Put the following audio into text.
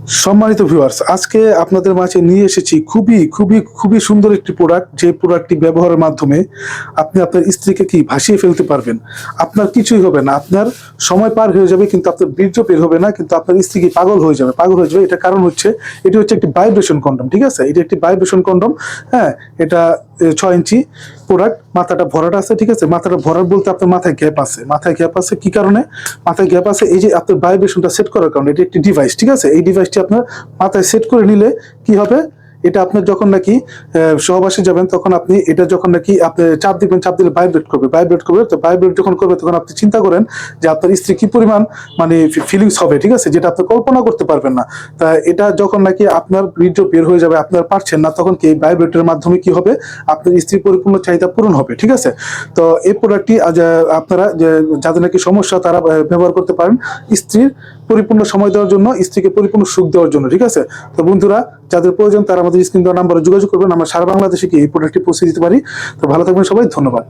সম্মানিত ভিউয়ার্স, আজকে আপনাদের মাঝে নিয়ে এসেছি খুবই খুবই খুবই সুন্দর একটি প্রোডাক্ট, যে প্রোডাক্টটি ব্যবহারের মাধ্যমে আপনি আপনার স্ত্রীকে কি ভাসিয়ে ফেলতে পারবেন। আপনার কিছুই হবে না, আপনার সময় পার হয়ে যাবে কিন্তু আপনার বীর্য বের হবে না, কিন্তু আপনার স্ত্রী কি পাগল হয়ে যাবে, পাগল হয়ে যাবে। এটা কারণ হচ্ছে, এটি হচ্ছে একটি ভাইব্রেশন কন্ডম, ঠিক আছে? এটি একটি ভাইব্রেশন কন্ডম। হ্যাঁ, এটা 6 ইঞ্চি প্রোডাক্ট। মাথাটা ভরাটা আছে, ঠিক আছে? মাথাটা ভরার বলতে আপনার মাথায় গ্যাপ আছে। মাথায় গ্যাপ আছে কি কারণে? মাথায় গ্যাপ আছে এই যে আপনার ভাইব্রেশনটা সেট করার কারণে। এটি একটি ডিভাইস, ঠিক আছে? এই ডিভাইসটি আপনার মাথায় সেট করে নিলে কি হবে, এটা আপনার যখন নাকি সহবাসে যাবেন তখন আপনি এটা যখন নাকি আপনি চাপ দিবেন, চাপ দিলে ভাইব্রেট করবে, ভাইব্রেট করবে। তো ভাইব্রেট যখন করবে তখন আপনি চিন্তা করেন যে আপনার স্ত্রী কি পরিমাণ মানে ফিলিংস হবে, ঠিক আছে? যেটা আপনি কল্পনা করতে পারবেন না। তা এটা যখন নাকি আপনার বীর্য বের হয়ে যাবে, আপনার পারছেন না, তখন কি এই ভাইব্রেটের মাধ্যমে কি হবে, আপনার স্ত্রীর পরিপূর্ণ চাহিদা পূরণ হবে, ঠিক আছে? তো এই প্রোডাক্টটি আপনারা যাদের নাকি সমস্যা তারা ব্যবহার করতে পারেন স্ত্রীর পরিপূর্ণ সময় দেওয়ার জন্য, স্ত্রীকে পরিপূর্ণ সুখ দেওয়ার জন্য, ঠিক আছে? তো বন্ধুরা, যাদের প্রয়োজন তারা আমাদের স্ক্রিন দেওয়া নাম্বারে যোগাযোগ করবেন। আমরা সারা বাংলাদেশে কি এই প্রোডাক্টটি পৌঁছে দিতে পারি। তো ভালো থাকবেন সবাই, ধন্যবাদ।